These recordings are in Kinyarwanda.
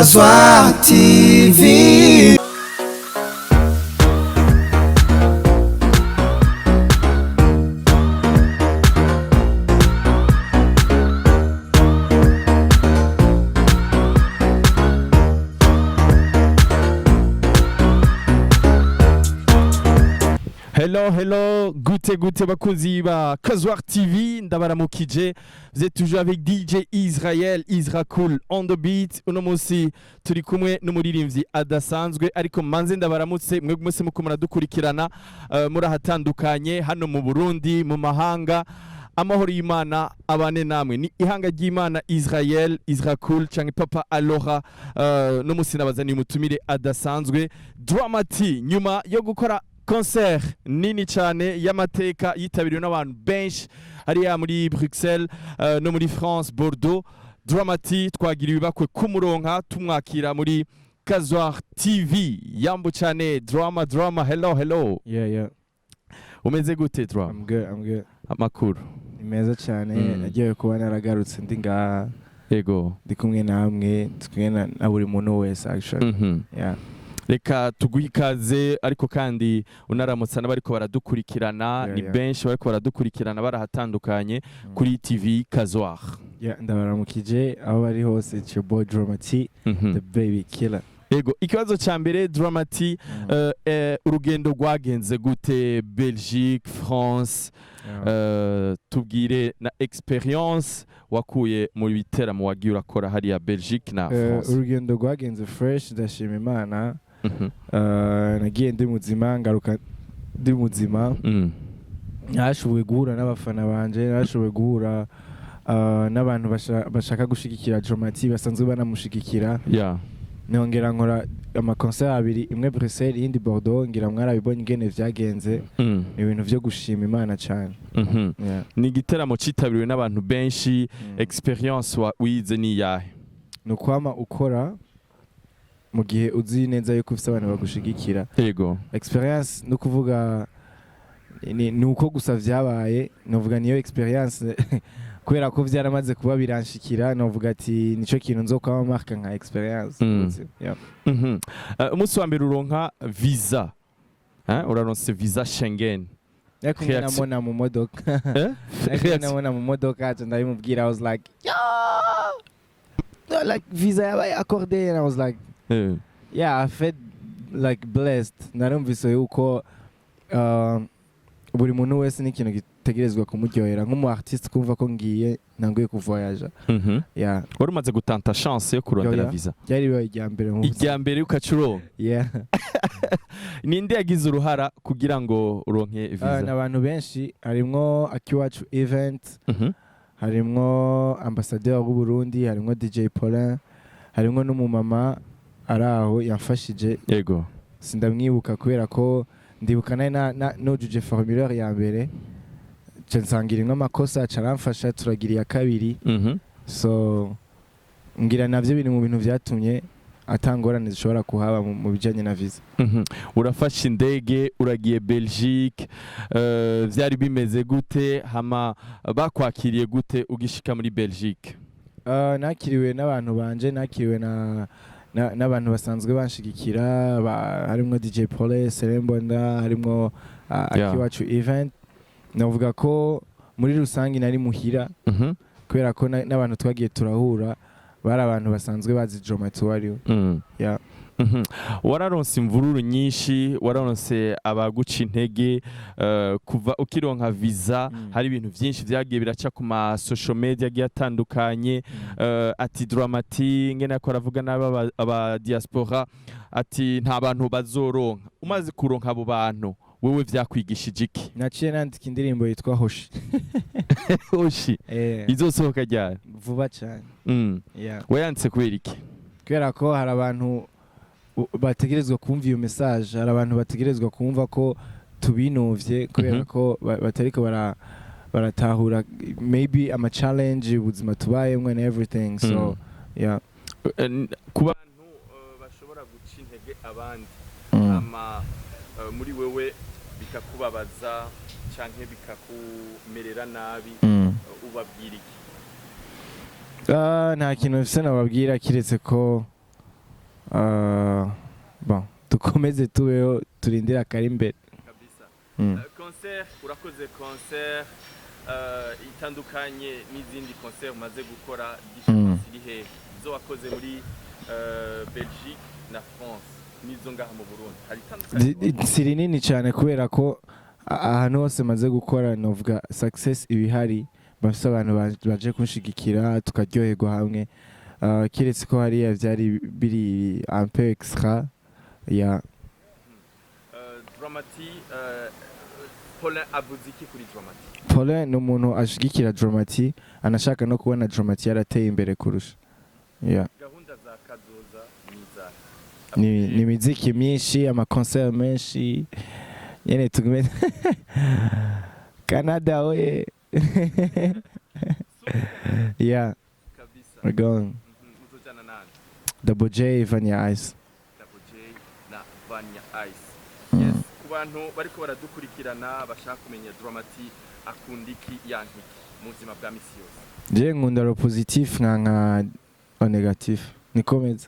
Kazwa TV. Hello, goûtez bakunzi ba Kazwa TV, ndabaramukije. Vous êtes toujours avec DJ Israel, Isra Cool on the beat. Uno munsi turi kumwe n'umuririmbyi adasanzwe, ariko manze ndabaramutse mwe mwese muko muradukurikirana murahatandukanye hano mu Burundi, mu mahanga. Amahoro y'Imana abane namwe, ni ihanga ry'Imana Israel, Isra Cool canke Papa Alora. No munsi nabazaniye umutumire adasanzwe Dramati, nyuma yo gukora concert nini cyane y'amateka yitabiriwe n'abantu benshi hariya muri Bruxelles no muri France Bordeaux. Dramati twagiriwe bakwe kumuronka tumwakira muri Kazwa TV. Yambo cyane drama. Hello. Yeah. Umeze gute Drama? I'm good. Amakuru Imeza cyane nagiye kuba naragarutse ndi nga yego ndi kumwe namwe twena na buri muntu wese actually. Yeah. Reka tuguhikaze, ariko kandi unaramutsa n'abariko baradukurikirana. Ni benshi bariko baradukurikirana barahatandukanye kuri TV Kazwa. Yeah, ndabaramukije aho bari hose. It's your boy Dramati, the baby killer. Ego, ikibazo ca mbere Dramati, urugendo rwagenze gute? Belgique, France, tubwire na experience wakuye mu biteramo wagiye urakora hariya Belgique na France. Urugendo rwagenze fresh, ndashima Imana. Nagiye ndi muzima, ngaruka ndi muzima. Nashoboye guhura n'abafana banje, nashoboye guhura n'abantu bashaka gushigikira Dramati, basanzwe banamushigikira. Nongera nkora amakoncert abiri, imwe Bruxelles iyindi Bordeaux. Ngira mwarabibonye ingene vyagenze. Ni ibintu vyo gushima Imana cyane. Ni igiteramo citabiriwe n'abantu benshi. Experience wize ni yahe? Nukwama ukora mu gihe uzi neza yuko ufite abantu bagushigikira. Yego. Experience no kuvuga ni uko gusa vyabaye, novuga niyo experience kubera ko vyaramaze kuba biranshikira, novuga ati nico kintu nzokwama marka nka experience. Umunsi wa mbere uronka visa, uraronse visa Schengen. Namona mu modoka. Namona mu modoka ati ndabimubwira, I was like like visa yabaye accordé, and I was like yeah, I felt like blessed. Narumvise yuko buri muntu wese n'ikintu gitegerezwa kumuryohera nk'umu artiste, kumva ko ngiye nangoye kuvoyaja. Yeah. Wari umaze gutanta chance yo kurondera visa? Byari bibaye ijya mbere ukacuronka. Yeah. Ninde yagize uruhara kugira ngo uronke visa? N'abantu benshi, harimwo Akiwacu event, harimwo ambassadeur w'u Burundi, harimwo DJ Paulin, harimwo n'umumama araho yamfashije. Yego. Sindamwibuka kubera ko ndibuka nujuje formulaire ya mbere, censangira imwe amakosa caramfasha, turagira ya kabiri. So ngira navyo biri mu bintu vyatumye atangorane zishobora kuhaba mu bijanye na visa. Urafashe indege uragiye Belgique, vyari bimeze gute? Hama bakwakiriye gute ugishika muri Belgique? Nakiriwe n'abantu banje, nakiriwe n'abantu basanzwe banshigikira, harimwo DJ Paulin, Serembonda, harimwo Akiwacu event. Navuga ko muri rusangi nari muhira, kubera ko n'abantu twagiye turahura bari abantu basanzwe bazi Dramati wariwe. Yeah. Wararonse imvururu nyinshi, wararonse abaguca intege, kuva ukironka visa hari ibintu byinshi vyagiye biraca ku ma social media agiye atandukanye. Ati Dramati ngene akora avuga n'aba diaspora, ati nta bantu bazoronka. Umaze kuronka abo bantu, wewe vyakwigishije iki? Naciye nandika indirimbo yitwa HOSHI. HOSHI izosohoka ryari? Vuba cyane. Yeah. Wayanditse kubera iki? Kubera ko hari abantu bategerezwa kumva iyo message, hari abantu bategerezwa kumva ko tubinovye, kubera ko batariko baratahura maybe ama challenge ubuzima tubayemwe and everything. So yeah. Ku bantu bashobora guca intege abandi, ama muri wewe bikakubabaza canke bikakumerera nabi, ubabwira iki? Nta kintu mfise nababwira kiretse ko bon dukomeze tubeho turindire akari imbere kabisa. Concert urakoze concert itandukanye n'izindi concert umaze gukora gishobora iri he zo wakoze muri Belgique na France nizo ngaha mu Burundi hari itandukanye si rinini cyane kubera ko ahantu hose maze gukora novuga success ibihari bafite abantu baje kunshigikira tukaryoherwa hamwe kiretse ko hariya byari biri un peu extra ya Dramati Paulin avuze iki kuri Dramati? Paulin ni umuntu ashigikira Dramati anashaka no kubona Dramati yarateye imbere kurusha ya gahunda za kazoza ni miziki myinshi amaconcert menshi yene tugume Canada we yeah kabisa we're going muzojana nani Double J Vanya Ice Double J na Vanya Ice yes ku bantu bariko baradukurikirana bashaka kumenya Dramati akunda iki yankiki mu buzima bwa misi yose je nkunda ro positif nka negatif nikomeza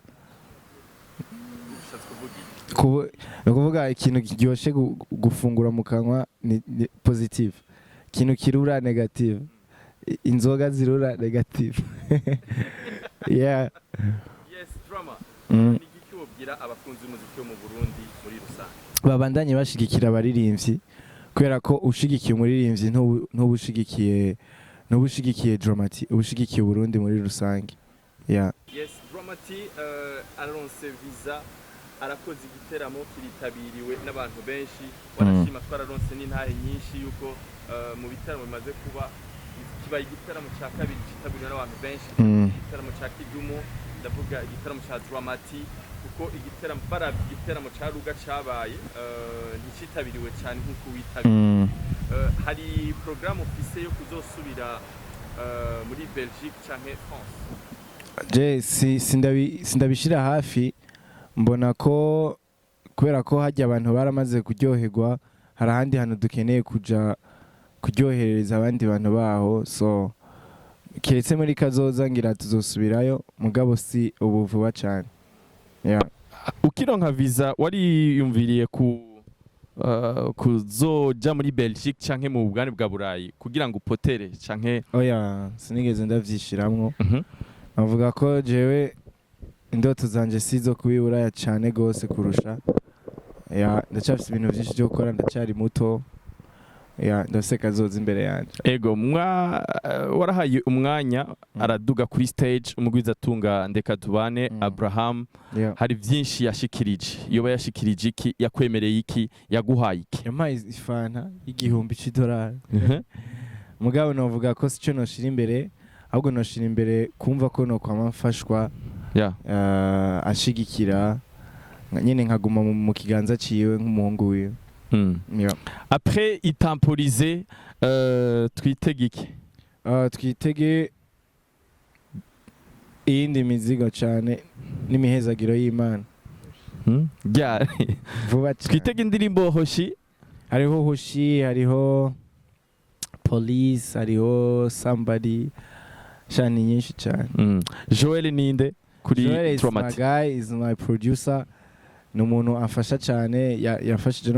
kuvuga ikintu kiryoshe gufungura mu kanwa ni positive ikintu kirura negative inzoga zirura negative yeah yes drama ni iki wobwira abakunzi b'umuziki wo mu Burundi muri rusange babandanye bashigikira abaririmbyi kubera ko ushigikiye umuririmbyi ntubushigikiye Dramati ubushigikiye Burundi muri rusange yeah yes Dramati aronse visa arakoze igiteramo kiritabiriwe n'abantu benshi barashima twararonse n'intahe nyinshi yuko mu bitaramo bimaze kuba kibaye igiteramo cya kabiri kitabiriwe n'abantu benshi igiteramo cya Kidumu ndavuga igiteramo cya Dramati kuko igiteramo cya Ruga cabaye ntikitabiriwe cyane nk'uko witabiriye hari programme officielle yo kuzosubira muri Belgique canke France je sindabishira hafi mbona ko kubera ko hajya abantu baramaze kuryoherwa hari ahandi hantu dukeneye kuja kuryohereza abandi bantu baho so kiretse muri kazoza ngira tuzosubirayo mugabo si ubu vuba cyane yeah. Ukironka visa wari yumviriye kuzoja muri Belgique canke mu bugani bwa Burayi kugira ngo upotere canke oya sinigeze ndavyishiramwo avuga ko jewe indoto zanje sizo kubiburaya cyane gose kurusha ya ndacafise ibintu byinshi byo gukora ndacyari muto ya ndose kazoza imbere yanje ego warahaye umwanya araduga kuri stage umugwiza atunga ndeka tubane Abraham hari byinshi yashikirije yoba yashikirije iki yakwemereye iki yaguhaye iki yampaye ifanta y'igihumbi $100 mugabo novuga ko sico noshira imbere ahubwo noshira imbere kumva ko no kwamafashwa ashigikira nyine nkaguma mu kiganza ciwe nk'umuhungu wiwe après itemporiser twitege iki twitege iyindi mizigo cyane n'imihezagiro y'Imana vuba twitege indirimbo HOSHI hariho HOSHI hariho Police hariho Somebody shani nyinshi cyane Joel ninde kuri Dramati guy is my producer n'umuntu afasha cyane yafashije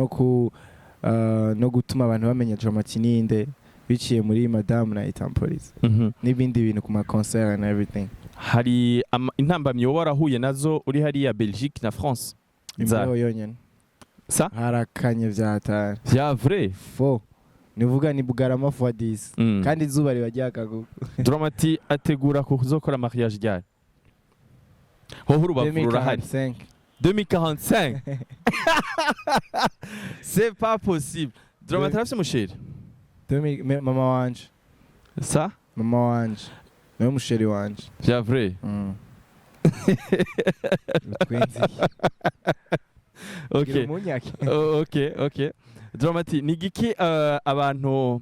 no gutuma abantu bamenya Dramati ninde biciye muri Madame na Itampolize n'ibindi bintu ku ma concert and everything hari intambamye warahuye nazo uri hariya Belgique na France imbeho yonyene sa harakanye vyatara vya vrai fo nivuga ni Bugarama fois 10 kandi izuba riba ryakaguka Dramati ategura kuzokora mariage ryari ho urubavura hari 2045 c'est pas possible Dramati arafise musheri mama wanje sa mama wanje no musheri wanje vya vrai okay Dramati nigiki abantu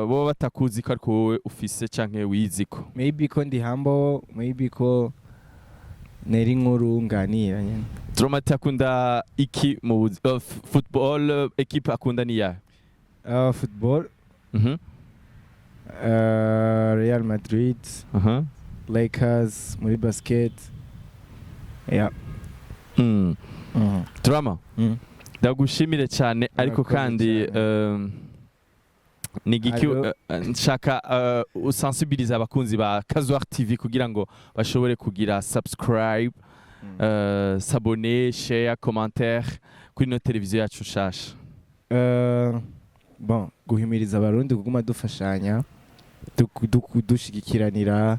bo batakuzi ko ariko wowe ufise canke wiziko maybe ko ndi humble maybe ko neri nkuru nganira nyene Dramati akunda iki mu football equipe akunda ni ya football Real Madrid Lakers muri basket yeah. Drama ndagushimire cyane ariko Murakoze kandi ni giki Allo. nshaka usensibilize abakunzi ba Kazuar TV kugira ngo bashobore kugira subscribe s'abonner share commentaire kuri no televiziyo yacu shasha. Bon, guhimiriza abarundi kuguma dufashanya dushigikiranira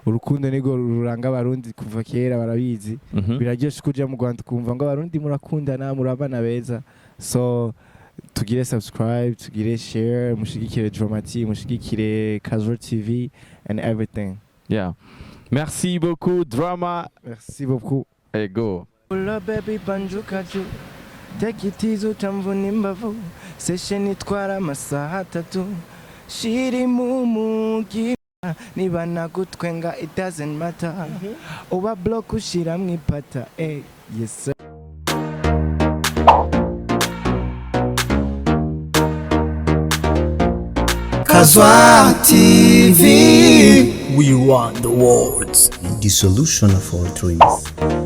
urukundo nigo ruranga abarundi kuva kera barabizi. Biraryoshe kuja mu Rwanda kumva ngo abarundi murakundana murabana beza, so tugire subscribe, tugire share, mushigikire Dramati, mushigikire Kazuar TV and everything. Yeah, merci beaucoup Drama. Merci beaucoup. Hey, go. Ula baby banjukaju, take it easy utamvuna imbavu, session itwara amasaha 3, shiri mu mugi niba nagutwenga it doesn't matter, uba block ushira mwipata, yes sir. Kazuar TV. We want the world's the solution of all dreams.